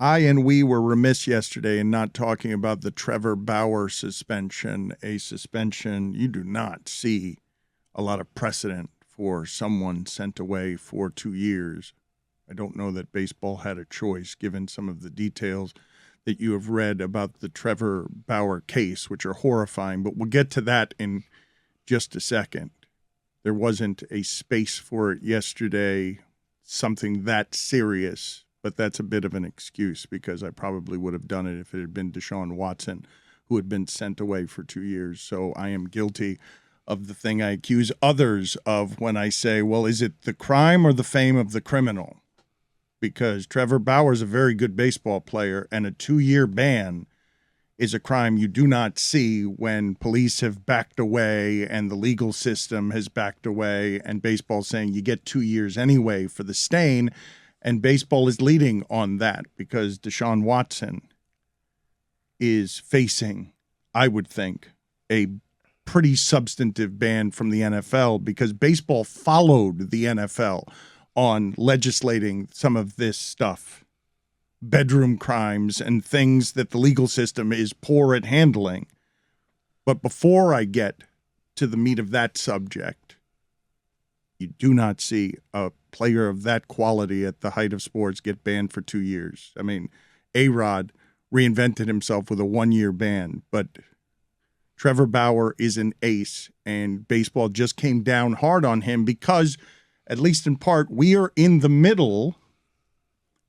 I and we were remiss yesterday in not talking about the Trevor Bauer suspension, a suspension you do not see a lot of precedent for someone sent away for 2 years. I don't know that baseball had a choice given some of the details that you have read about the Trevor Bauer case, which are horrifying, but we'll get to that in just a second. There wasn't a space for it yesterday, something that serious, but that's a bit of an excuse because I probably would have done it if it had been Deshaun Watson who had been sent away for 2 years. So I am guilty of the thing I accuse others of when I say, well, is it the crime or the fame of the criminal? Because Trevor Bauer is a very good baseball player, and a 2-year ban is a crime you do not see when police have backed away and the legal system has backed away and baseball saying you get 2 years anyway for the stain. And baseball is leading on that because Deshaun Watson is facing, I would think, a pretty substantive ban from the NFL because baseball followed the NFL on legislating some of this stuff, bedroom crimes and things that the legal system is poor at handling. But before I get to the meat of that subject, you do not see a player of that quality at the height of sports get banned for 2 years. I mean, A-Rod reinvented himself with a 1-year ban, but Trevor Bauer is an ace, and baseball just came down hard on him because, at least in part, we are in the middle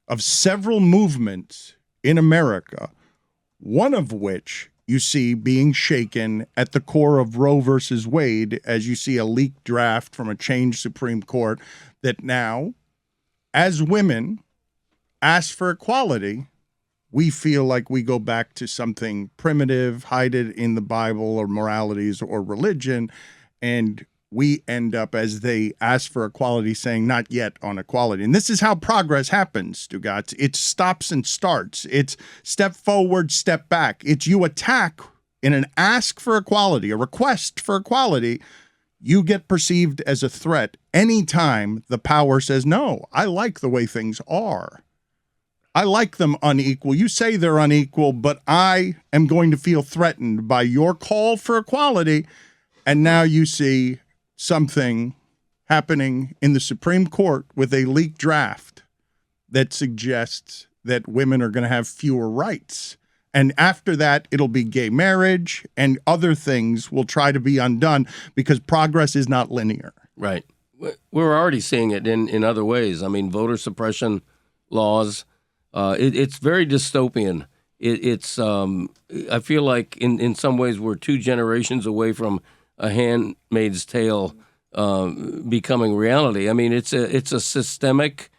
of several movements in America, one of which you see being shaken at the core of Roe versus Wade as you see a leaked draft from a changed Supreme Court that now, as women ask for equality, we feel like we go back to something primitive, hide it in the Bible or moralities or religion, and we end up, as they ask for equality, saying not yet on equality. And this is how progress happens, Stugotz. It stops and starts. It's step forward, step back. It's you attack in an ask for equality, a request for equality. You get perceived as a threat anytime the power says, no, I like the way things are. I like them unequal. You say they're unequal, but I am going to feel threatened by your call for equality. And now you see something happening in the Supreme Court with a leaked draft that suggests that women are going to have fewer rights. And after that, it'll be gay marriage and other things will try to be undone because progress is not linear. Right. We're already seeing it in other ways. I mean, voter suppression laws, it's very dystopian. I feel like in some ways we're 2 generations away from A Handmaid's Tale becoming reality. I mean, it's a systemic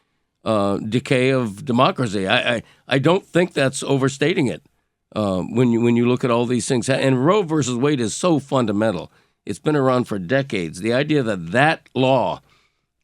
decay of democracy. I don't think that's overstating it when you look at all these things. And Roe versus Wade is so fundamental. It's been around for decades. The idea that law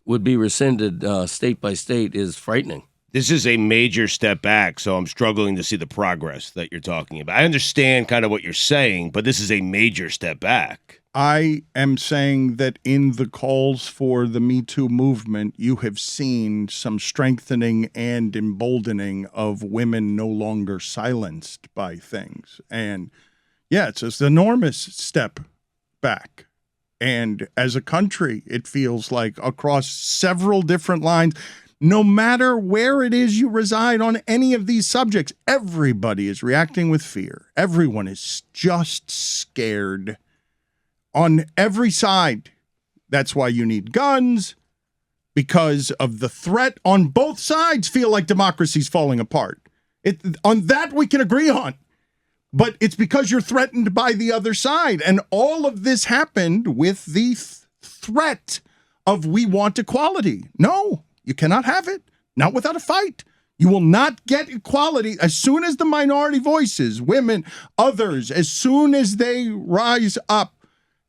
would be rescinded state by state is frightening. This is a major step back, so I'm struggling to see the progress that you're talking about. I understand kind of what you're saying, but this is a major step back. I am saying that in the calls for the Me Too movement, you have seen some strengthening and emboldening of women no longer silenced by things. And yeah, it's an enormous step back. And as a country, it feels like across several different lines, no matter where it is you reside on any of these subjects, everybody is reacting with fear. Everyone is just scared on every side. That's why you need guns, because of the threat on both sides feel like democracy's falling apart. On that we can agree on. But it's because you're threatened by the other side. And all of this happened with the threat of we want equality. No, you cannot have it. Not without a fight. You will not get equality as soon as the minority voices, women, others, as soon as they rise up.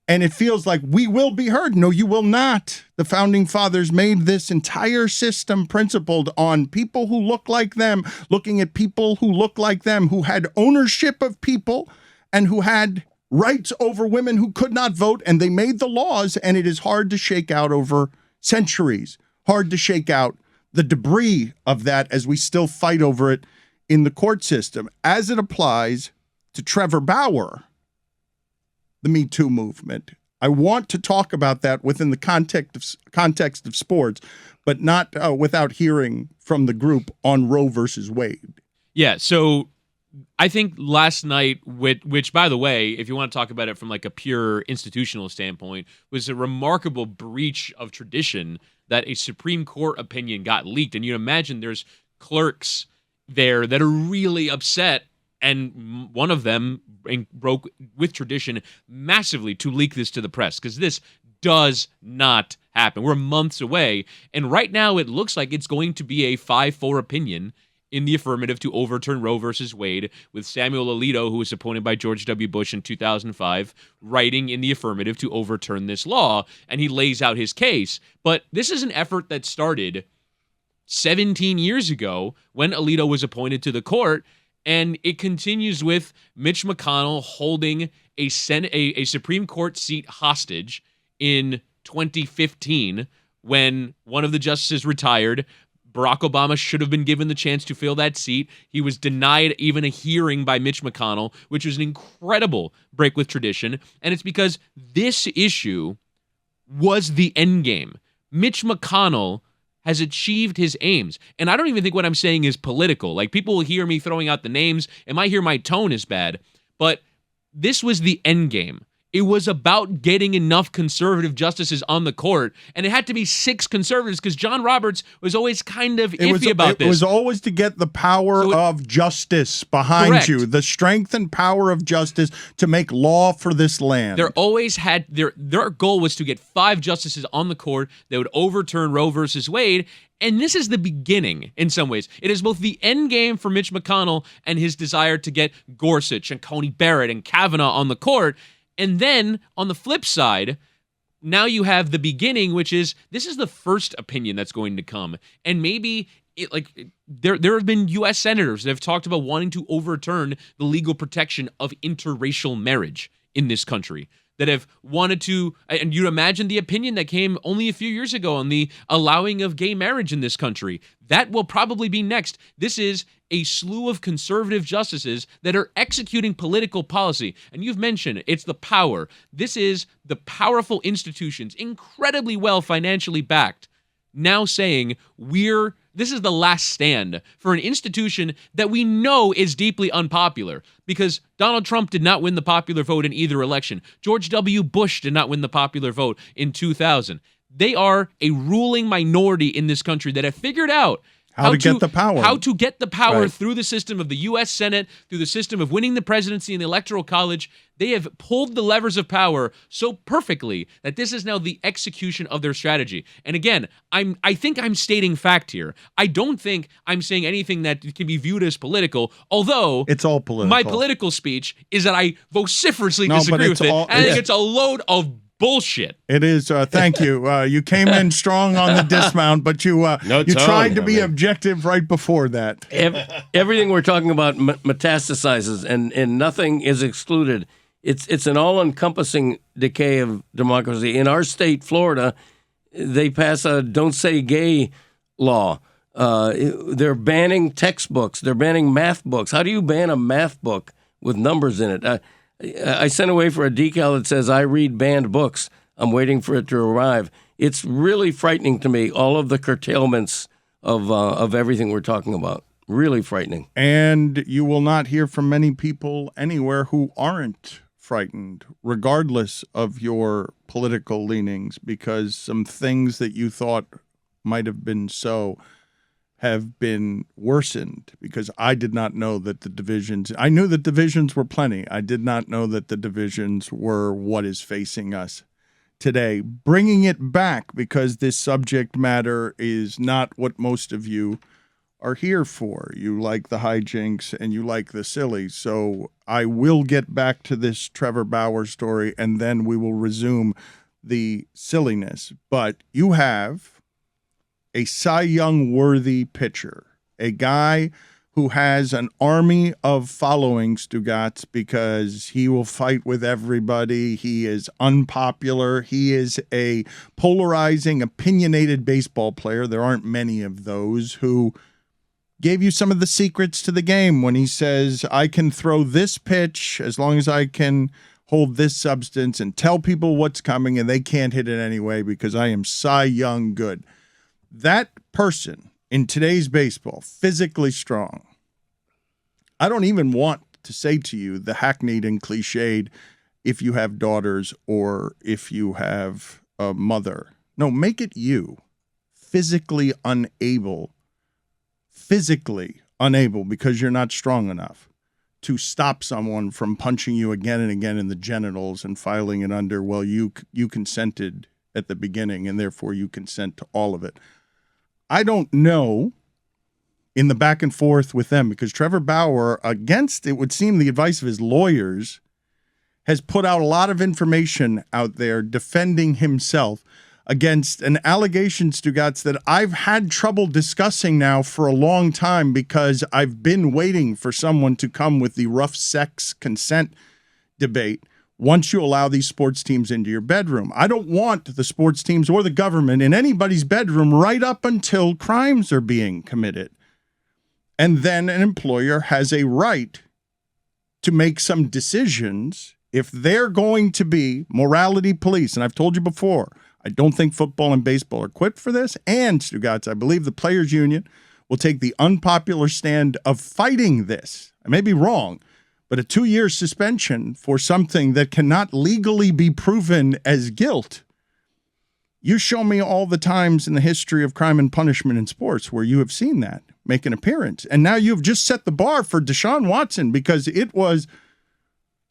And it feels like we will be heard. No, you will not. The founding fathers made this entire system principled on people who look like them, looking at people who look like them, who had ownership of people and who had rights over women who could not vote. And they made the laws, and it is hard to shake out over centuries, hard to shake out the debris of that as we still fight over it in the court system as it applies to Trevor Bauer, the Me Too movement. I want to talk about that within the context of sports, but not without hearing from the group on Roe versus Wade. Yeah, so I think last night, which, by the way, if you want to talk about it from like a pure institutional standpoint, was a remarkable breach of tradition that a Supreme Court opinion got leaked. And you imagine there's clerks there that are really upset, and one of them broke with tradition massively to leak this to the press, because this does not happen. We're months away, and right now it looks like it's going to be a 5-4 opinion in the affirmative to overturn Roe versus Wade, with Samuel Alito, who was appointed by George W. Bush in 2005, writing in the affirmative to overturn this law, and he lays out his case. But this is an effort that started 17 years ago when Alito was appointed to the court, and it continues with Mitch McConnell holding a Supreme Court seat hostage in 2015 when one of the justices retired. Barack Obama should have been given the chance to fill that seat. He was denied even a hearing by Mitch McConnell, which was an incredible break with tradition. And it's because this issue was the end game. Mitch McConnell has achieved his aims. And I don't even think what I'm saying is political. Like, people will hear me throwing out the names and might hear my tone is bad. But this was the end game. It was about getting enough conservative justices on the court, and it had to be 6 conservatives because John Roberts was always kind of iffy about this. It was always to get the power of justice behind correct. you, the strength and power of justice to make law for this land. There always had their goal was to get 5 justices on the court that would overturn Roe versus Wade. And this is the beginning in some ways. It is both the end game for Mitch McConnell and his desire to get Gorsuch and Coney Barrett and Kavanaugh on the court. And then on the flip side, now you have the beginning, which is this is the first opinion that's going to come. And maybe there have been U.S. senators that have talked about wanting to overturn the legal protection of interracial marriage in this country, that have wanted to, and you'd imagine the opinion that came only a few years ago on the allowing of gay marriage in this country. That will probably be next. This is a slew of conservative justices that are executing political policy. And you've mentioned it's the power. This is the powerful institutions, incredibly well financially backed, now saying this is the last stand for an institution that we know is deeply unpopular, because Donald Trump did not win the popular vote in either election. George W. Bush did not win the popular vote in 2000. They are a ruling minority in this country that have figured out how to get the power right. through the system of the U.S. Senate, through the system of winning the presidency in the Electoral College. They have pulled the levers of power so perfectly that this is now the execution of their strategy. And again, I think I'm stating fact here. I don't think I'm saying anything that can be viewed as political, although it's all political. My political speech is that I vociferously disagree with it. And I think it's a load of bullshit. It is. Thank you. You came in strong on the dismount, but you tried to be objective right before that. Everything we're talking about metastasizes, and nothing is excluded. It's an all-encompassing decay of democracy. In our state, Florida, they pass a "Don't Say Gay" law. They're banning textbooks. They're banning math books. How do you ban a math book with numbers in it? I sent away for a decal that says, "I read banned books." I'm waiting for it to arrive. It's really frightening to me, all of the curtailments of everything we're talking about. Really frightening. And you will not hear from many people anywhere who aren't frightened, regardless of your political leanings, because some things that you thought might have been so have been worsened, because I did not know that the divisions, I knew that divisions were plenty. I did not know that the divisions were what is facing us today. Bringing it back, because this subject matter is not what most of you are here for. You like the hijinks and you like the silly. So I will get back to this Trevor Bauer story, and then we will resume the silliness. But you have a Cy Young worthy pitcher, a guy who has an army of following, Stugotz, because he will fight with everybody. He is unpopular. He is a polarizing, opinionated baseball player. There aren't many of those who gave you some of the secrets to the game when he says, I can throw this pitch as long as I can hold this substance and tell people what's coming, and they can't hit it anyway because I am Cy Young good. That person in today's baseball, physically strong, I don't even want to say to you the hackneyed and cliched, if you have daughters or if you have a mother. No, make it you. Physically unable because you're not strong enough to stop someone from punching you again and again in the genitals and filing it under, well, you consented at the beginning and therefore you consent to all of it. I don't know in the back and forth with them because Trevor Bauer, against, it would seem, the advice of his lawyers, has put out a lot of information out there defending himself against an allegation, Stugotz, that I've had trouble discussing now for a long time because I've been waiting for someone to come with the rough sex consent debate once you allow these sports teams into your bedroom. I don't want the sports teams or the government in anybody's bedroom right up until crimes are being committed. And then an employer has a right to make some decisions if they're going to be morality police. And I've told you before, I don't think football and baseball are equipped for this. And, Stugotz, I believe the players' union will take the unpopular stand of fighting this. I may be wrong, but a 2-year suspension for something that cannot legally be proven as guilt. You show me all the times in the history of crime and punishment in sports where you have seen that make an appearance. And now you've just set the bar for Deshaun Watson because it was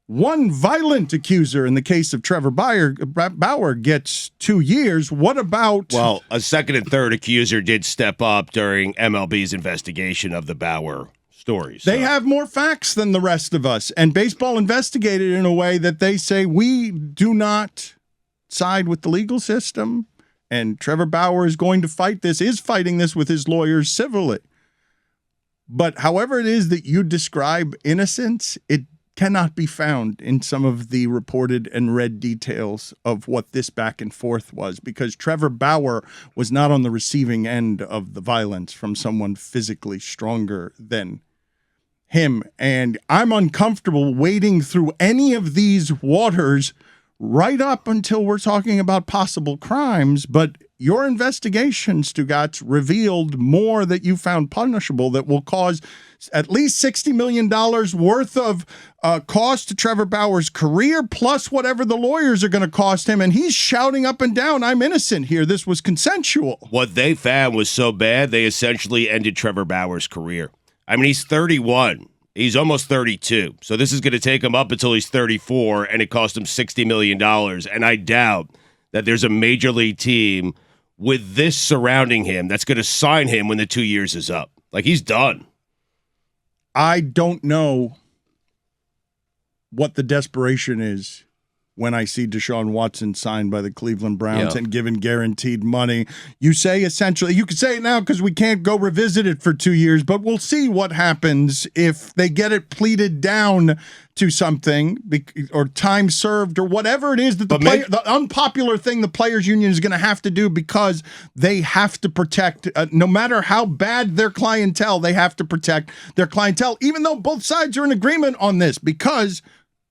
one violent accuser in the case of Trevor Bauer gets 2 years. What about... Well, a second and third accuser did step up during MLB's investigation of the Bauer stories. They have more facts than the rest of us. And baseball investigated in a way that they say we do not side with the legal system. And Trevor Bauer is going to fight this, is fighting this with his lawyers civilly. But however it is that you describe innocence, it cannot be found in some of the reported and read details of what this back and forth was, because Trevor Bauer was not on the receiving end of the violence from someone physically stronger than him. And I'm uncomfortable wading through any of these waters right up until we're talking about possible crimes. But your investigation, Stugotz, revealed more that you found punishable that will cause at least $60 million worth of cost to Trevor Bauer's career, plus whatever the lawyers are going to cost him. And he's shouting up and down, I'm innocent here. This was consensual. What they found was so bad, they essentially ended Trevor Bauer's career. I mean, he's 31. He's almost 32. So this is going to take him up until he's 34, and it cost him $60 million. And I doubt that there's a major league team with this surrounding him that's going to sign him when the 2 years is up. Like, he's done. I don't know what the desperation is when I see Deshaun Watson signed by the Cleveland Browns and given guaranteed money. You say essentially, you could say it now because we can't go revisit it for 2 years, but we'll see what happens if they get it pleaded down to something or time served or whatever it is that the unpopular thing the players union is going to have to do, because they have to protect, no matter how bad their clientele, they have to protect their clientele, even though both sides are in agreement on this, because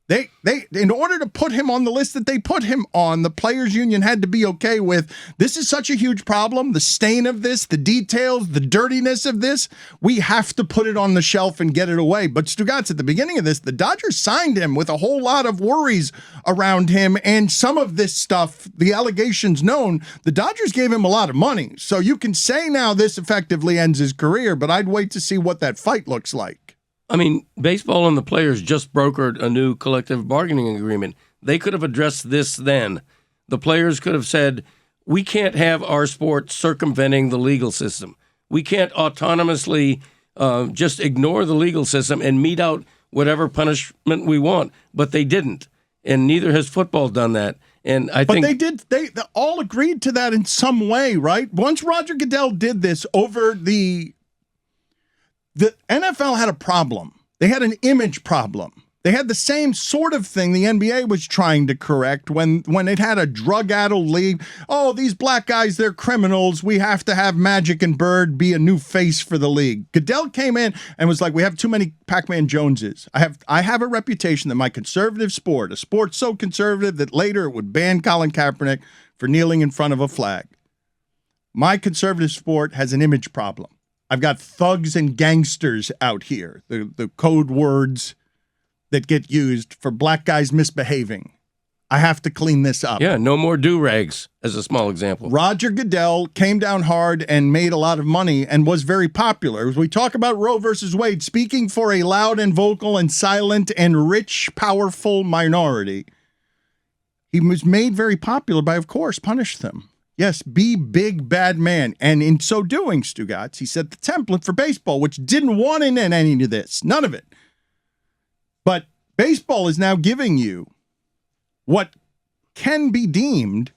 They in order to put him on the list that they put him on, the players union had to be okay with, this is such a huge problem, the stain of this, the details, the dirtiness of this, we have to put it on the shelf and get it away. But Stugotz, at the beginning of this, the Dodgers signed him with a whole lot of worries around him, and some of this stuff, the allegations known, the Dodgers gave him a lot of money. So you can say now this effectively ends his career, but I'd wait to see what that fight looks like. I mean, baseball and the players just brokered a new collective bargaining agreement. They could have addressed this then. The players could have said, we can't have our sport circumventing the legal system. We can't autonomously just ignore the legal system and mete out whatever punishment we want. But they didn't, and neither has football done that. And I think they all agreed to that in some way, right? Once Roger Goodell did this over the NFL had a problem. They had an image problem They had the same sort of thing the NBA was trying to correct when it had a drug-addled league. Oh, these black guys, they're criminals. We have to have Magic and Bird be a new face for the league. Goodell came in and was like, we have too many Pac-Man Joneses. I have a reputation that my conservative sport, a sport so conservative that later it would ban Colin Kaepernick for kneeling in front of a flag. My conservative sport has an image problem. I've got thugs and gangsters out here, the code words that get used for black guys misbehaving. I have to clean this up. Yeah, no more do-rags, as a small example. Roger Goodell came down hard and made a lot of money and was very popular. As we talk about Roe versus Wade, speaking for a loud and vocal and silent and rich, powerful minority, he was made very popular by, of course, punish them. Yes, be big, bad man. And in so doing, Stugotz, he set the template for baseball, which didn't want in any of this. None of it. But baseball is now giving you what can be deemed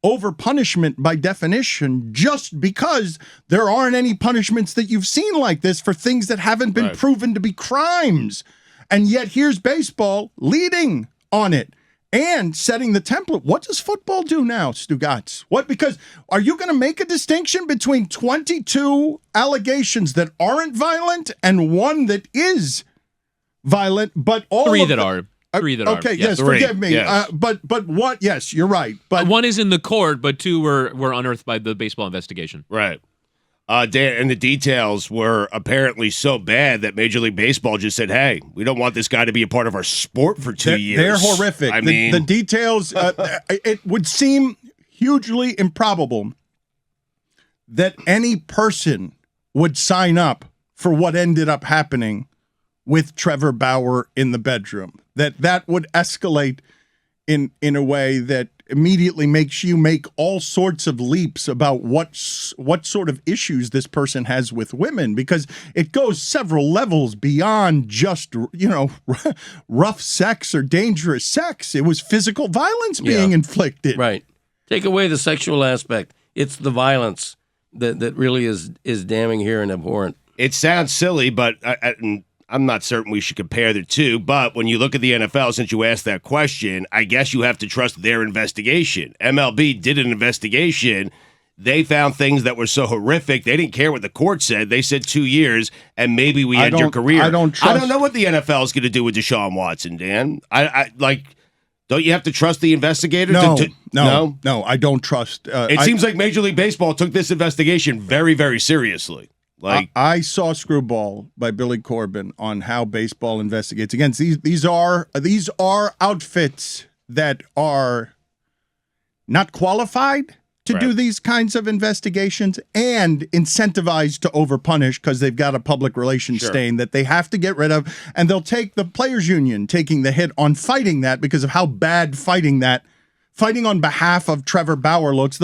over punishment by definition, just because there aren't any punishments that you've seen like this for things that haven't been proven to be crimes. And yet here's baseball leading on it and setting the template. What does football do now, Stugotz? What? Because are you going to make a distinction between 22 allegations that aren't violent and one that is violent, but all Three of that the, are. Three that are. Okay, Yes. yes, forgive me. Yes. But what? Yes, you're right. But One is in the court, but two were unearthed by the baseball investigation. Right. Dan, and the details were apparently so bad that Major League Baseball just said, hey, we don't want this guy to be a part of our sport for 2 years. They're horrific. I mean, the details, it would seem hugely improbable that any person would sign up for what ended up happening with Trevor Bauer in the bedroom. That would escalate in a way that immediately makes you make all sorts of leaps about what sort of issues this person has with women, because it goes several levels beyond just, rough sex or dangerous sex. It was physical violence being inflicted. Right. Take away the sexual aspect. It's the violence that really is damning here and abhorrent. it sounds silly, but I'm not certain we should compare the two, but when you look at the NFL, since you asked that question, I guess you have to trust their investigation. MLB did an investigation. They found things that were so horrific, they didn't care what the court said. They said 2 years, and maybe we end your career. I don't know what the NFL is going to do with Deshaun Watson, Dan. Don't you have to trust the investigator? No, I don't trust. It seems like Major League Baseball took this investigation very, very seriously. I saw Screwball by Billy Corbin on how baseball investigates. Again, these are outfits that are not qualified to do these kinds of investigations and incentivized to overpunish because they've got a public relations stain that they have to get rid of. And they'll take the players union taking the hit on fighting that because of how bad fighting on behalf of Trevor Bauer looks.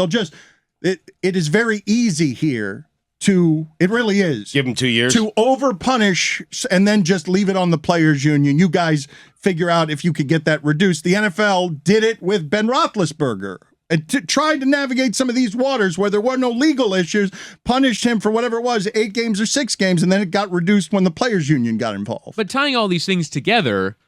It is very easy here it really is. Give him 2 years. To overpunish and then just leave it on the players union. You guys figure out if you could get that reduced. The NFL did it with Ben Roethlisberger. And tried to navigate some of these waters where there were no legal issues, punished him for whatever it was, 8 games or 6 games, and then it got reduced when the players' union got involved. But tying all these things together,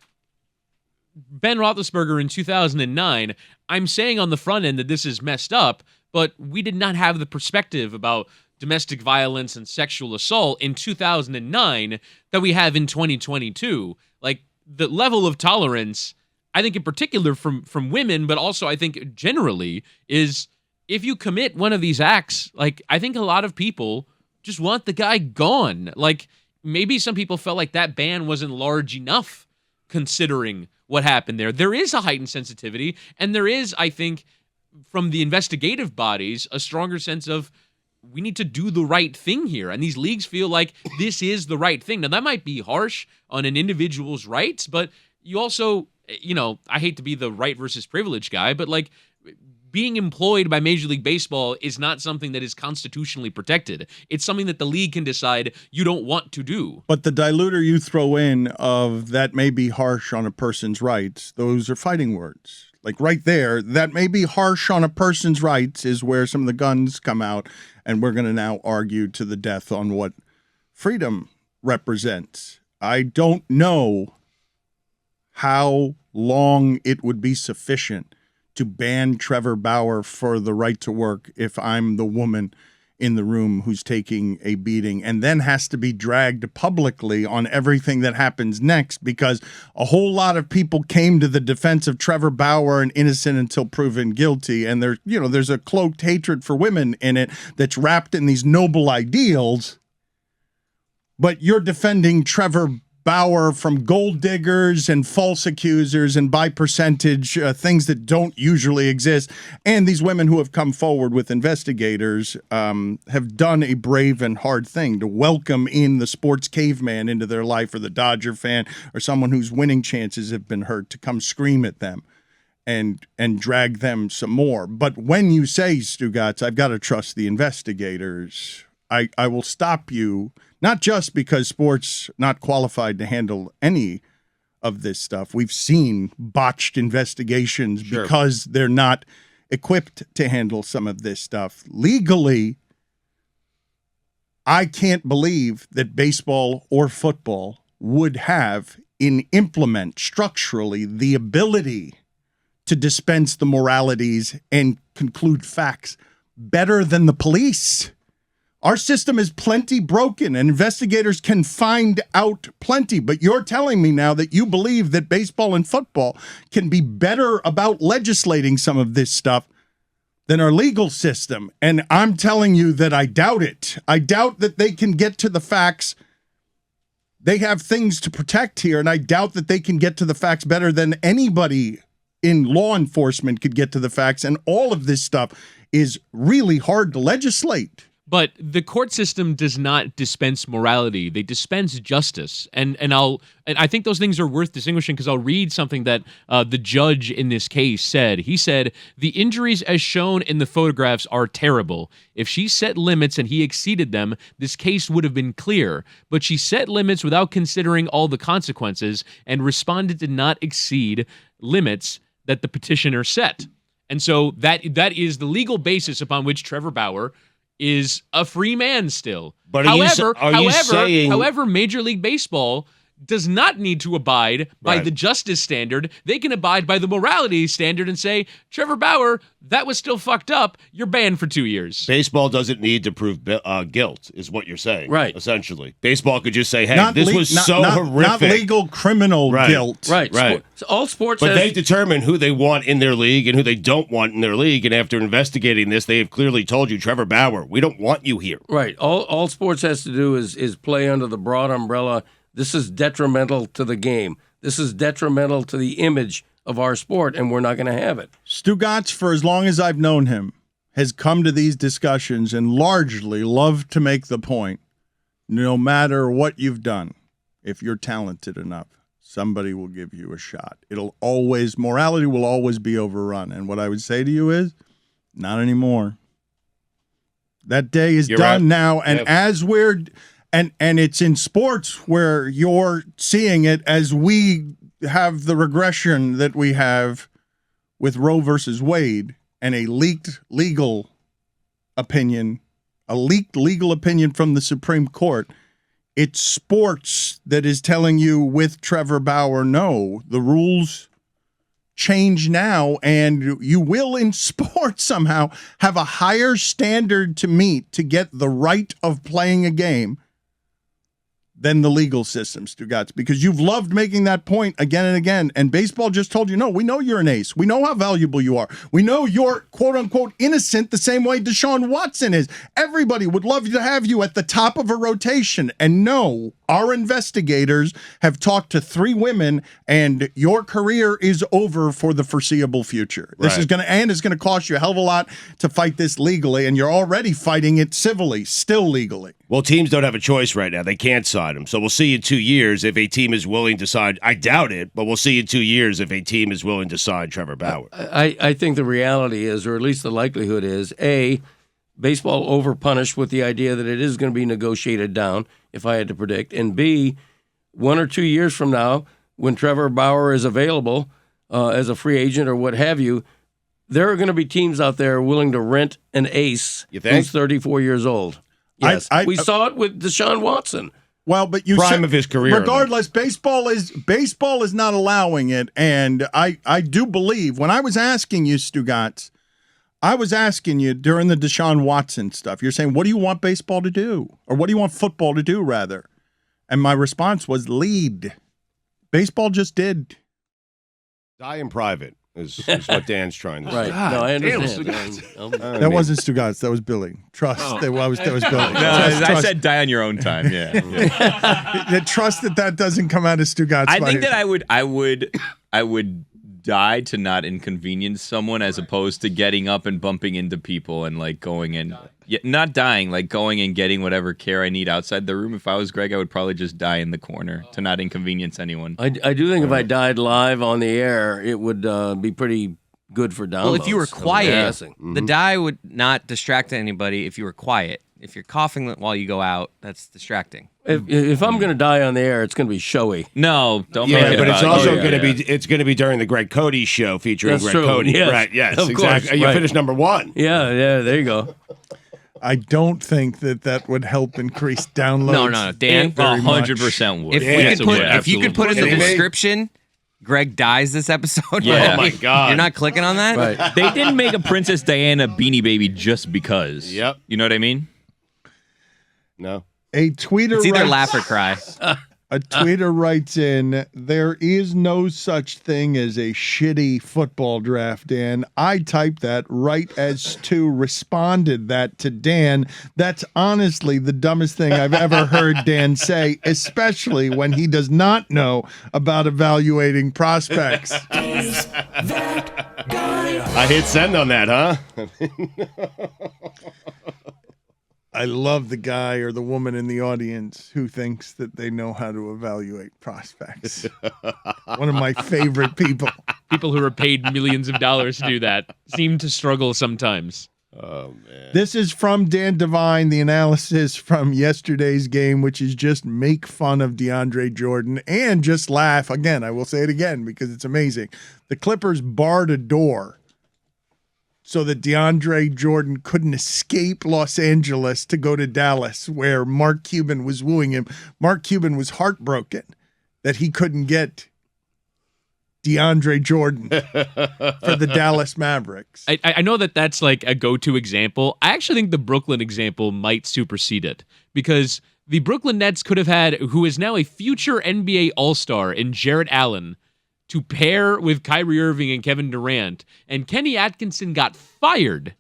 Ben Roethlisberger in 2009, I'm saying on the front end that this is messed up, but we did not have the perspective about domestic violence and sexual assault in 2009 that we have in 2022. Like, the level of tolerance, I think in particular from women, but also I think generally, is if you commit one of these acts, like, I think a lot of people just want the guy gone. Like, maybe some people felt like that ban wasn't large enough considering what happened there. There is a heightened sensitivity, and there is, I think, from the investigative bodies, a stronger sense of we need to do the right thing here. And these leagues feel like this is the right thing. Now, that might be harsh on an individual's rights, but you also, I hate to be the right versus privilege guy, but like being employed by Major League Baseball is not something that is constitutionally protected. It's something that the league can decide you don't want to do. But the diluter you throw in of that may be harsh on a person's rights, those are fighting words. Like right there, that may be harsh on a person's rights is where some of the guns come out, and we're going to now argue to the death on what freedom represents. I don't know how long it would be sufficient to ban Trevor Bauer for the right to work if I'm the woman in the room who's taking a beating, and then has to be dragged publicly on everything that happens next, because a whole lot of people came to the defense of Trevor Bauer and innocent until proven guilty. And there's a cloaked hatred for women in it that's wrapped in these noble ideals. But you're defending Trevor Bauer from gold diggers and false accusers and by percentage things that don't usually exist. And these women who have come forward with investigators have done a brave and hard thing to welcome in the sports caveman into their life, or the Dodger fan, or someone whose winning chances have been hurt, to come scream at them and drag them some more. But when you say, Stugotz, I've got to trust the investigators, I will stop you. Not just because sports not qualified to handle any of this stuff. We've seen botched investigations because they're not equipped to handle some of this stuff. Legally, I can't believe that baseball or football would have implement structurally the ability to dispense the moralities and conclude facts better than the police. Our system is plenty broken, and investigators can find out plenty. But you're telling me now that you believe that baseball and football can be better about legislating some of this stuff than our legal system. And I'm telling you that I doubt it. I doubt that they can get to the facts. They have things to protect here, and I doubt that they can get to the facts better than anybody in law enforcement could get to the facts. And all of this stuff is really hard to legislate. But the court system does not dispense morality; they dispense justice, and I think those things are worth distinguishing, because I'll read something that the judge in this case said. He said, "The injuries as shown in the photographs are terrible. If she set limits and he exceeded them, this case would have been clear. But she set limits without considering all the consequences, and respondent did not exceed limits that the petitioner set." And so that is the legal basis upon which Trevor Bauer is a free man still. But however, Major League Baseball does not need to abide by the justice standard. They can abide by the morality standard and say, Trevor Bauer, that was still fucked up. You're banned for 2 years. Baseball doesn't need to prove guilt, is what you're saying. Right. Essentially. Baseball could just say, hey, this was so horrific. Not legal criminal guilt. Right. All sports But they determine who they want in their league and who they don't want in their league. And after investigating this, they have clearly told you, Trevor Bauer, we don't want you here. Right. All sports has to do is play under the broad umbrella. This is detrimental to the game. This is detrimental to the image of our sport, and we're not going to have it. Stugotz, for as long as I've known him, has come to these discussions and largely loved to make the point, no matter what you've done, if you're talented enough, somebody will give you a shot. Morality will always be overrun. And what I would say to you is, not anymore. That day is done now, and as we're... And it's in sports where you're seeing it, as we have the regression that we have with Roe versus Wade and a leaked legal opinion from the Supreme Court. It's sports that is telling you with Trevor Bauer, no, the rules change now, and you will in sports somehow have a higher standard to meet to get the right of playing a game than the legal system, Stugotz, because you've loved making that point again and again. And baseball just told you, no, we know you're an ace. We know how valuable you are. We know you're, quote unquote, innocent the same way Deshaun Watson is. Everybody would love to have you at the top of a rotation. And no, our investigators have talked to 3 women, and your career is over for the foreseeable future. This is going to, and it's going to cost you a hell of a lot to fight this legally, and you're already fighting it civilly, still legally. Well, teams don't have a choice right now. They can't sign him. So we'll see in 2 years if a team is willing to sign. I doubt it, but we'll see in 2 years if a team is willing to sign Trevor Bauer. I think the reality is, or at least the likelihood is, A, baseball overpunished with the idea that it is going to be negotiated down, if I had to predict, and B, 1 or 2 years from now, when Trevor Bauer is available as a free agent or what have you, there are going to be teams out there willing to rent an ace who's 34 years old. Yes, we saw it with Deshaun Watson. Well, but you Prime said, of his career. regardless, baseball is not allowing it, and I do believe when I was asking you, Stugotz, I was asking you during the Deshaun Watson stuff. You're saying, what do you want baseball to do, or what do you want football to do, rather? And my response was lead. Baseball just did. Die in private is what Dan's trying to say. Right. No, I understand. That wasn't Stugotz. That was Billy. Trust. That was Billy. I said die on your own time. Yeah. Trust that doesn't come out of Stugotz. I think that I would die to not inconvenience someone as opposed to getting up and bumping into people and like going and not dying, like going and getting whatever care I need outside the room. If I was Greg, I would probably just die in the corner to not inconvenience anyone. I do think if I died live on the air, it would be pretty good for downloads. Well, if you were quiet, Mm-hmm. the die would not distract anybody if you were quiet. If you're coughing while you go out, that's distracting. If I'm going to die on the air, it's going to be showy. No, don't make Yeah, it but it's about also you. going to be it's going to be during the Greg Cody show featuring That's Greg true. Cody. Yes. Right? Yes, Of course, exactly. You right. finished number 1. Yeah, there you go. I don't think that would help increase downloads. No, Dan. 100% would. If you could put in the Absolutely. description, Greg dies this episode. Yeah. Oh my God. You're not clicking on that? Right. They didn't make a Princess Diana Beanie Baby just because. Yep. You know what I mean? No. A tweeter It's either writes, laugh or cry. a tweeter writes in, there is no such thing as a shitty football draft, Dan. I typed that right as Stu responded that to Dan. That's honestly the dumbest thing I've ever heard Dan say, especially when he does not know about evaluating prospects. I hit send on that, huh? I love the guy or the woman in the audience who thinks that they know how to evaluate prospects. One of my favorite people. People who are paid millions of dollars to do that seem to struggle sometimes. Oh man. This is from Dan Devine, the analysis from yesterday's game, which is just make fun of DeAndre Jordan and just laugh. Again, I will say it again because it's amazing. The Clippers barred a door so that DeAndre Jordan couldn't escape Los Angeles to go to Dallas, where Mark Cuban was wooing him. Mark Cuban was heartbroken that he couldn't get DeAndre Jordan for the Dallas Mavericks. I know that that's like a go-to example. I actually think the Brooklyn example might supersede it because the Brooklyn Nets could have had, who is now a future NBA All-Star in Jarrett Allen, to pair with Kyrie Irving and Kevin Durant, and Kenny Atkinson got fired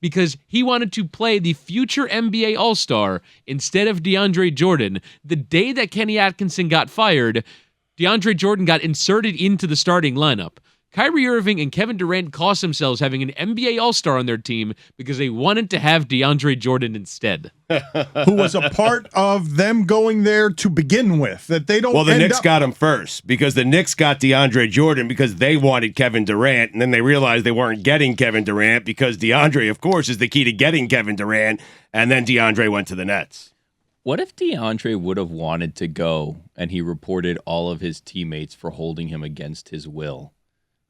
because he wanted to play the future NBA All-Star instead of DeAndre Jordan. The day that Kenny Atkinson got fired, DeAndre Jordan got inserted into the starting lineup. Kyrie Irving and Kevin Durant cost themselves having an NBA All-Star on their team because they wanted to have DeAndre Jordan instead. Who was a part of them going there to begin with. That they don't. Well, the end Knicks up- got him first because the Knicks got DeAndre Jordan because they wanted Kevin Durant, and then they realized they weren't getting Kevin Durant because DeAndre, of course, is the key to getting Kevin Durant, and then DeAndre went to the Nets. What if DeAndre would have wanted to go and he reported all of his teammates for holding him against his will?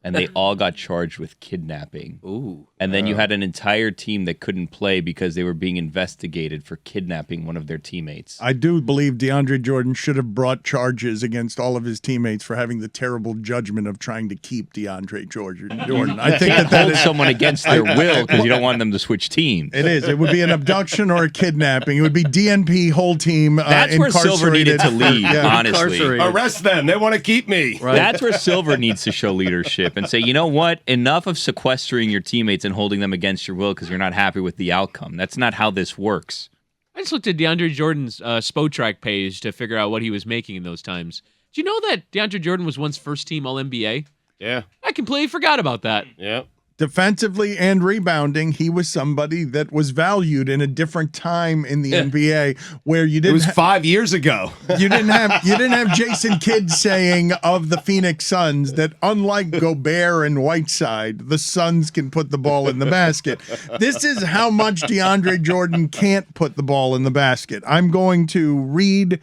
And they all got charged with kidnapping. Ooh. And then you had an entire team that couldn't play because they were being investigated for kidnapping one of their teammates. I do believe DeAndre Jordan should have brought charges against all of his teammates for having the terrible judgment of trying to keep DeAndre Jordan. I think Can't that hold is, someone against their will because you don't want them to switch teams. it is. It would be an abduction or a kidnapping. It would be DNP whole team. That's where Silver needed to lead, Yeah. honestly. Incarcerated. Arrest them. They want to keep me. Right. That's where Silver needs to show leadership and say, you know what? Enough of sequestering your teammates and holding them against your will because you're not happy with the outcome. That's not how this works. I just looked at DeAndre Jordan's Spotrac page to figure out what he was making in those times. Do you know that DeAndre Jordan was once first-team All-NBA? Yeah. I completely forgot about that. Yeah. Defensively and rebounding, he was somebody that was valued in a different time in the NBA where you It didn't was 5 years ago. you didn't have Jason Kidd saying of the Phoenix Suns that unlike Gobert and Whiteside, the Suns can put the ball in the basket. This is how much DeAndre Jordan can't put the ball in the basket. I'm going to read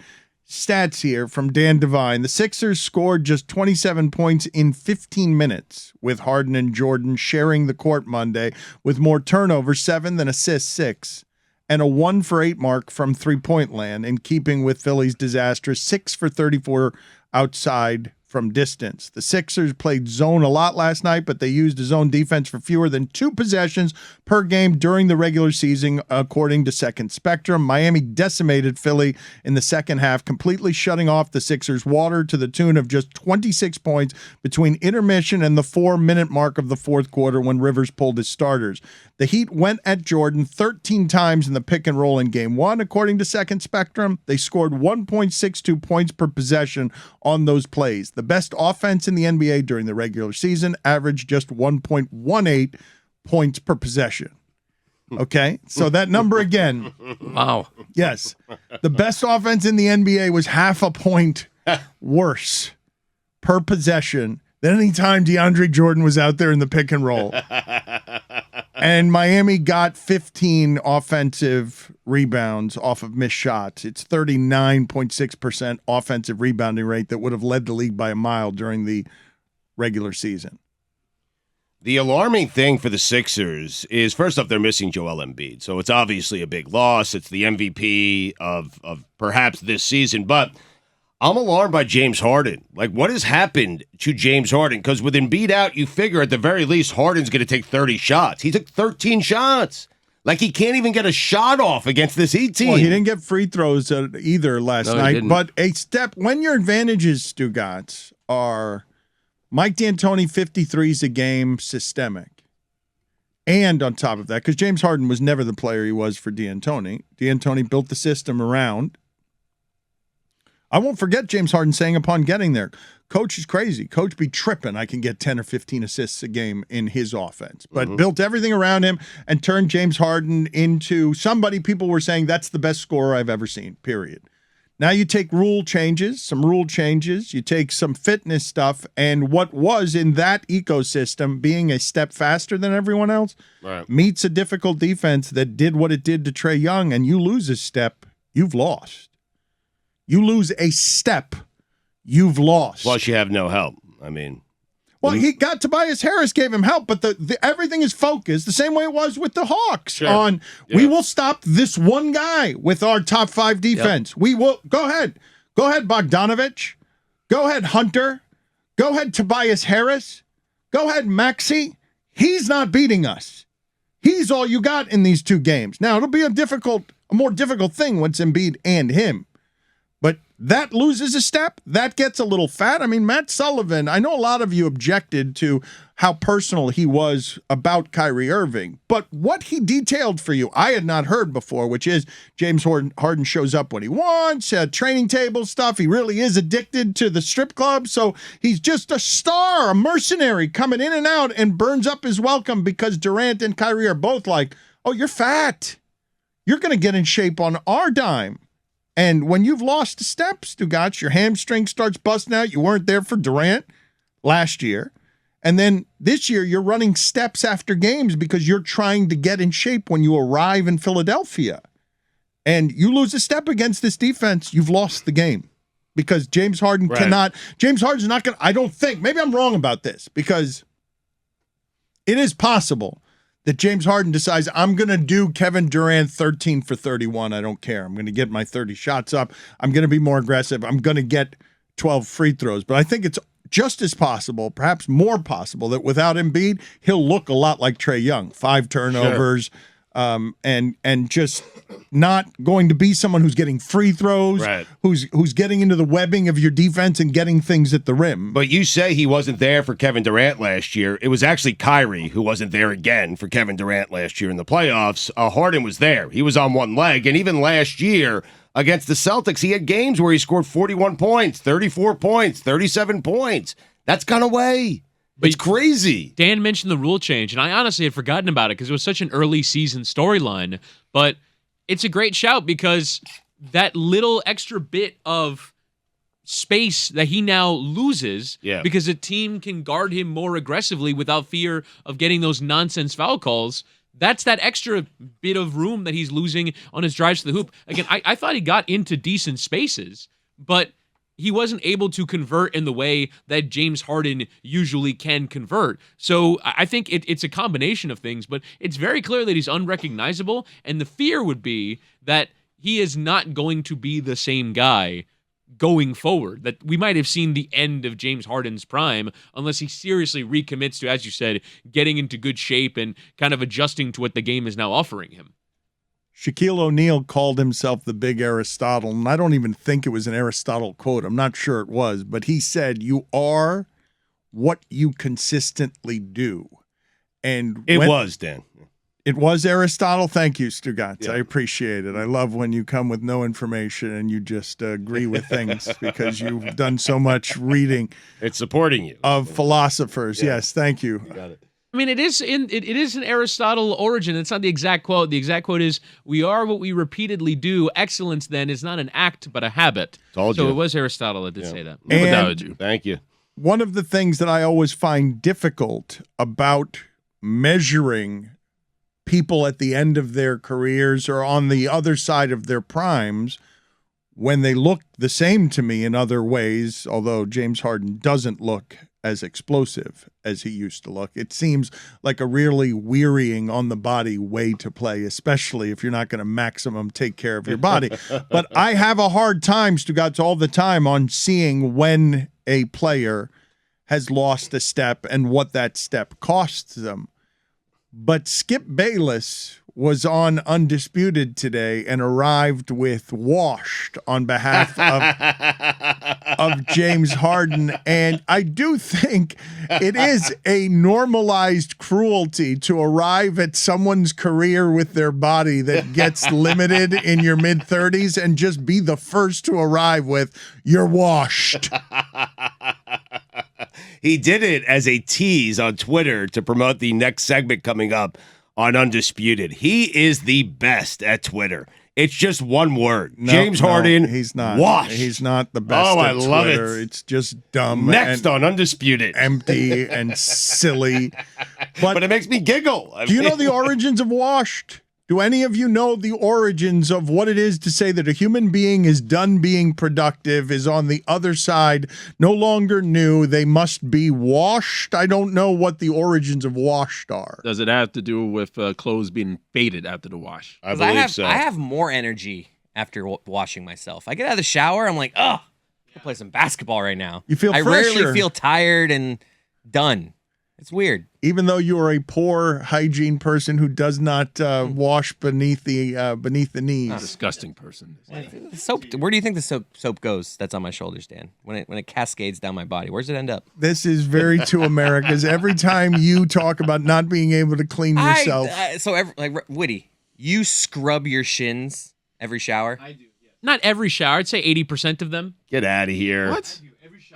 stats here from Dan Devine. The Sixers scored just 27 points in 15 minutes with Harden and Jordan sharing the court Monday with more turnovers, 7 than assists, 6. and a 1 for 8 mark from three-point land, in keeping with Philly's disastrous 6 for 34 outside from distance. The Sixers played zone a lot last night, but they used a zone defense for fewer than 2 possessions per game during the regular season, according to Second Spectrum. Miami decimated Philly in the second half, completely shutting off the Sixers' water to the tune of just 26 points between intermission and the 4-minute mark of the fourth quarter when Rivers pulled his starters. The Heat went at Jordan 13 times in the pick and roll in Game 1, according to Second Spectrum. They scored 1.62 points per possession on those plays. The best offense in the NBA during the regular season averaged just 1.18 points per possession. Okay, so that number again. Wow. Yes. The best offense in the NBA was half a point worse per possession than any time DeAndre Jordan was out there in the pick and roll. And Miami got 15 offensive rebounds off of missed shots. It's 39.6% offensive rebounding rate that would have led the league by a mile during the regular season. The alarming thing for the Sixers is, first off, they're missing Joel Embiid. So it's obviously a big loss. It's the MVP of perhaps this season. But I'm alarmed by James Harden. Like, what has happened to James Harden? Because with Embiid out, you figure at the very least Harden's going to take 30 shots. He took 13 shots. Like, he can't even get a shot off against this Heat team. Well, he didn't get free throws either last night. But a step, when your advantages, Stugotz, are Mike D'Antoni 53s a game systemic. And on top of that, because James Harden was never the player he was for D'Antoni. D'Antoni built the system around. I won't forget James Harden saying upon getting there, Coach is crazy. Coach be tripping. I can get 10 or 15 assists a game in his offense. But built everything around him and turned James Harden into somebody people were saying that's the best scorer I've ever seen, period. Now you take some rule changes, you take some fitness stuff, and what was in that ecosystem being a step faster than everyone else meets a difficult defense that did what it did to Trae Young, and you lose a step, you've lost. You lose a step, you've lost. Plus, you have no help. I mean, well, he got Tobias Harris, gave him help, but the everything is focused the same way it was with the Hawks on we will stop this one guy with our top 5 defense. We will go ahead Bogdanovich, go ahead Hunter, go ahead Tobias Harris, go ahead Maxey. He's not beating us. He's all you got in these 2 games. Now it'll be a more difficult thing when it's Embiid and him. But that loses a step. That gets a little fat. I mean, Matt Sullivan, I know a lot of you objected to how personal he was about Kyrie Irving. But what he detailed for you, I had not heard before, which is James Harden shows up when he wants, training table stuff. He really is addicted to the strip club. So he's just a star, a mercenary coming in and out and burns up his welcome because Durant and Kyrie are both like, oh, you're fat. You're going to get in shape on our dime. And when you've lost a step, Stugotz, your hamstring starts busting out. You weren't there for Durant last year. And then this year, you're running steps after games because you're trying to get in shape when you arrive in Philadelphia. And you lose a step against this defense, you've lost the game. Because James Harden cannot. James Harden's not going to, I don't think, maybe I'm wrong about this, because it is possible that James Harden decides, I'm going to do Kevin Durant 13 for 31. I don't care. I'm going to get my 30 shots up. I'm going to be more aggressive. I'm going to get 12 free throws. But I think it's just as possible, perhaps more possible, that without Embiid, he'll look a lot like Trae Young. 5 turnovers, and just not going to be someone who's getting free throws, who's getting into the webbing of your defense and getting things at the rim. But you say he wasn't there for Kevin Durant last year. It was actually Kyrie who wasn't there again for Kevin Durant last year in the playoffs. Harden was there. He was on one leg. And even last year against the Celtics, he had games where he scored 41 points, 34 points, 37 points. That's gone away. It's crazy. Dan mentioned the rule change, and I honestly had forgotten about it because it was such an early season storyline. But it's a great shout because that little extra bit of space that he now loses because a team can guard him more aggressively without fear of getting those nonsense foul calls. That's that extra bit of room that he's losing on his drives to the hoop. Again, I thought he got into decent spaces, but he wasn't able to convert in the way that James Harden usually can convert. So I think it's a combination of things, but it's very clear that he's unrecognizable, and the fear would be that he is not going to be the same guy going forward, that we might have seen the end of James Harden's prime unless he seriously recommits to, as you said, getting into good shape and kind of adjusting to what the game is now offering him. Shaquille O'Neal called himself the big Aristotle, and I don't even think it was an Aristotle quote. I'm not sure it was, but he said, "You are what you consistently do." And It was, Dan. It was Aristotle. Thank you, Stugotz. Yeah. I appreciate it. I love when you come with no information and you just agree with things because you've done so much reading It's supporting you. of philosophers. Yeah. Yes, thank you. You got it. I mean, it is an Aristotle origin. It's not the exact quote. The exact quote is, "We are what we repeatedly do. Excellence, then, is not an act, but a habit." Told so you. it was Aristotle that did say that. And Thank you. one of the things that I always find difficult about measuring people at the end of their careers or on the other side of their primes, when they look the same to me in other ways, although James Harden doesn't look as explosive as he used to look, it seems like a really wearying on the body way to play, especially if you're not going to maximum take care of your body. But I have a hard time, Stugotz, all the time on seeing when a player has lost a step and what that step costs them. But Skip Bayless was on Undisputed today and arrived with washed on behalf of James Harden. And I do think it is a normalized cruelty to arrive at someone's career with their body that gets limited in your mid-30s and just be the first to arrive with, "You're washed." He did it as a tease on Twitter to promote the next segment coming up on Undisputed. He is the best at Twitter. It's just one word. James Harden. He's not. Washed. He's not the best. Oh, at I love Twitter. it. It's just dumb. Next and on Undisputed. empty and silly. But it makes me giggle. Do you know the origins of washed? Do any of you know the origins of what it is to say that a human being is done being productive, is on the other side, no longer new, they must be washed? I don't know what the origins of washed are. Does it have to do with clothes being faded after the wash? I 'Cause believe so. I have more energy after washing myself. I get out of the shower, I'm like, I can play some basketball right now. You feel I fresher. rarely feel tired and done. It's weird. Even though you are a poor hygiene person who does not wash beneath the knees. Disgusting person. The soap. Where do you think the soap goes? That's on my shoulders, Dan. When it cascades down my body, where's it end up? This is very two Americas. Every time you talk about not being able to clean yourself. Woody, you scrub your shins every shower. I do. Yeah. Not every shower. I'd say 80% of them. Get out of here. What?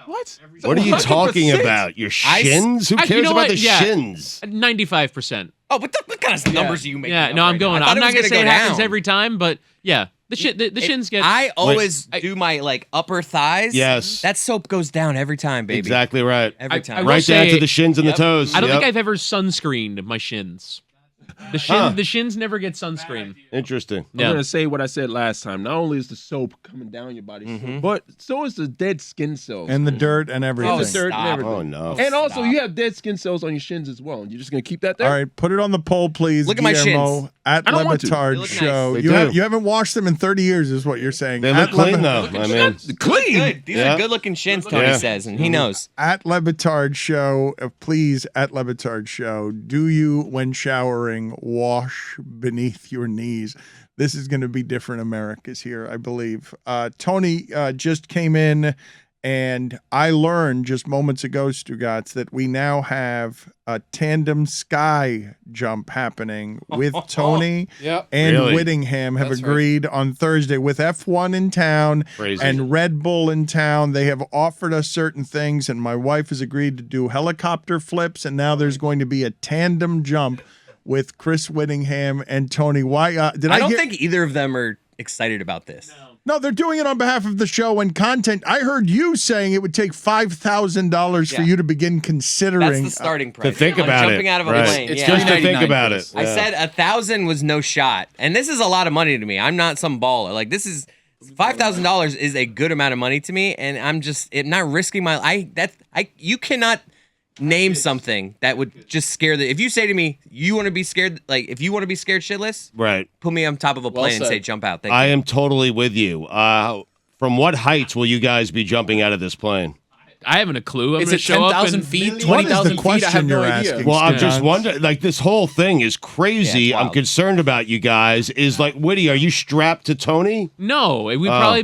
What? What are you talking 100%? about? Your shins? Who you cares know about what? the Yeah. shins? Oh,95%. what kind of numbers are you making? Yeah, up no, I'm right going. now? I thought I'm it not was gonna say it go happens down. every time, but yeah, the shins get. I always do my upper thighs. Yes. That soap goes down every time, baby. Exactly right. Every time. I will Right down say- to the shins and Yep. the toes. I don't Yep. think I've ever sunscreened my shins. The shins never get sunscreen. Interesting. I'm Yeah. gonna say what I said last time. Not only is the soap coming down your body, but so is the dead skin cells And the dirt and everything. and the dirt and stop. everything. Oh, no. And also, Stop. you have dead skin cells on your shins as well. You're just gonna keep that there. All right, put it on the poll, please. Look at my Guillermo, shins. At I don't want to. They LeBatard look Show. nice. You, They do. you haven't washed them in 30 years, is what you're saying. They look At clean, Leba- though, my man. Clean. Good. These Yeah. are good-looking shins, Tony Yeah. says, and he knows. At LeBatard Show, please, at LeBatard Show, do you, when showering, wash beneath your knees? This is going to be different Americas here, I believe. Tony just came in, and I learned just moments ago, Stugotz, that we now have a tandem sky jump happening with Tony and Really? Whittingham have agreed on Thursday with F1 in town Crazy. and Red Bull in town. They have offered us certain things, and my wife has agreed to do helicopter flips, and now there's going to be a tandem jump with Chris Whittingham and Tony. Why did I I don't get- think either of them are excited about this. No, they're doing it on behalf of the show and content. I heard you saying it would take $5,000 for Yeah. you to begin considering. That's the starting price. think I'm about jumping it. out of a Right. plane. It's yeah. just to think about it. I Yeah. said 1,000 was no shot, and this is a lot of money to me. I'm not some baller. Like this is $5,000 is a good amount of money to me, and I'm just not risking my. You cannot name something that would just scare the. If you say to me, you want to be scared, like if you want to be scared shitless, Right. put me on top of a plane and said. say jump out. Thank I you. am totally with you. From what heights will you guys be jumping out of this plane? I haven't a clue. I'm Is going to it show up 10,000 and feet, What is the 20,000 feet? I question have no you're idea. asking? Well, I'm just Stugotz? wondering. Like this whole thing is crazy. Yeah, it's I'm wild. concerned about you guys. Is like Whitty, are you strapped to Tony? No, we're going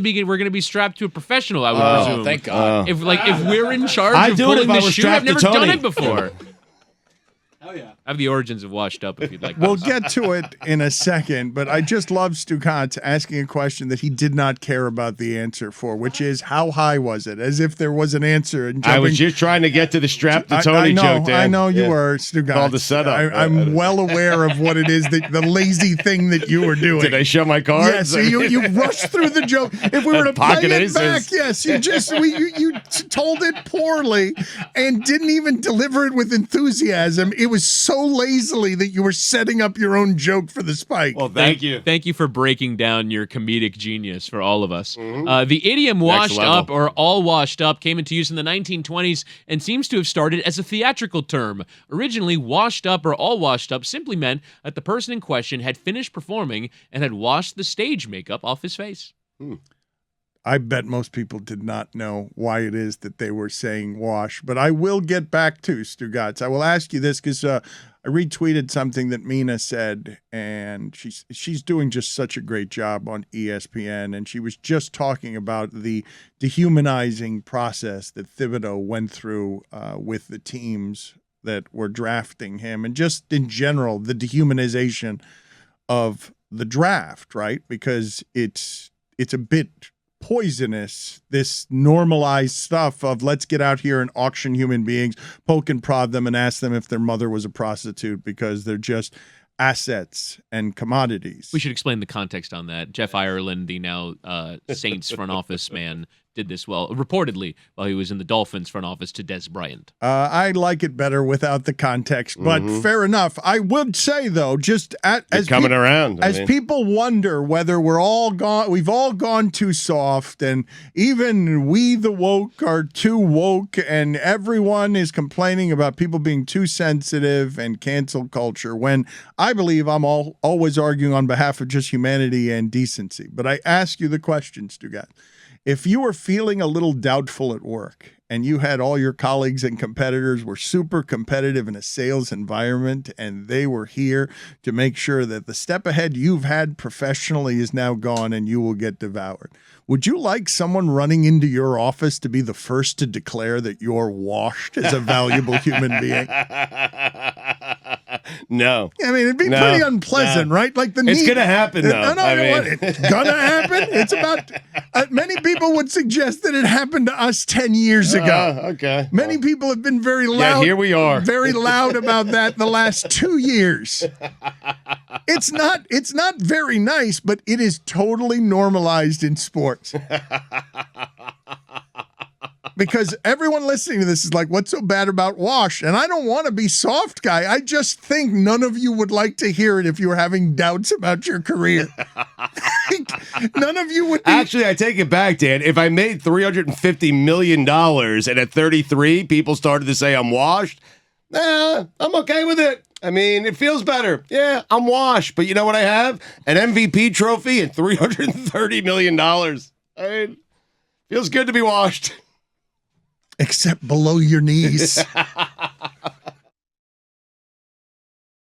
to be strapped to a strapped I would Oh, presume. thank God. If we're in charge I'd of do it pulling if I the was shoe, I've strapped never to done Tony. it before. Hell yeah. I have the origins of Washed Up if you'd like. We'll those. get to it in a second, but I just love Stugotz asking a question that he did not care about the answer for, which is how high was it? As if there was an answer. And I was jumping- just trying to get to the strapped to I Tony know, joke, Dan. I know you Yeah. were, Stugotz. Called the setup. I'm well aware of what it is, the lazy thing that you were doing. Did I show my cards? Yes, you rushed through the joke. If we were to play Pocket it aces. back, yes, you told it poorly and didn't even deliver it with enthusiasm. It was so lazily that you were setting up your own joke for the spike. Well, thank you. Thank you for breaking down your comedic genius for all of us. The idiom washed level. up or all washed up came into use in the 1920s and seems to have started as a theatrical term. Originally, washed up or all washed up simply meant that the person in question had finished performing and had washed the stage makeup off his face. I bet most people did not know why it is that they were saying wash, but I will get back to Stugotz. I will ask you this because I retweeted something that Mina said, and she's doing just such a great job on ESPN, and she was just talking about the dehumanizing process that Thibodeau went through with the teams that were drafting him, and just in general, the dehumanization of the draft, right? Because it's a bit poisonous, this normalized stuff of let's get out here and auction human beings, poke and prod them and ask them if their mother was a prostitute because they're just assets and commodities. We should explain the context on that. Jeff Ireland, the now Saints front office man, did this reportedly while he was in the Dolphins front office to Des Bryant. I like it better without the context, but fair enough. I would say though, just as coming around. I as mean. people wonder whether we've all gone too soft, and even we the woke are too woke, and everyone is complaining about people being too sensitive and cancel culture. When I believe I'm always arguing on behalf of just humanity and decency. But I ask you the question, Stugotz. If you were feeling a little doubtful at work and you had all your colleagues and competitors were super competitive in a sales environment and they were here to make sure that the step ahead you've had professionally is now gone and you will get devoured, would you like someone running into your office to be the first to declare that you're washed as a valuable human being? No. I mean, it'd be No. pretty unpleasant, No. right? Like It's gonna happen, though. No, I you know what? mean- It's gonna happen. It's about. Many people would suggest that it happened to us 10 years ago. Okay. Many people have been very loud. Yeah, here we are. Very loud about that in the last 2 years. It's not very nice, but it is totally normalized in sports. Because everyone listening to this is like, what's so bad about wash? And I don't want to be soft guy. I just think none of you would like to hear it if you were having doubts about your career. None of you would be. Actually, I take it back, Dan. If I made $350 million and at 33, people started to say I'm washed, I'm okay with it. I mean, it feels better. Yeah, I'm washed. But you know what I have? An MVP trophy and $330 million. I mean, feels good to be washed. Except below your knees.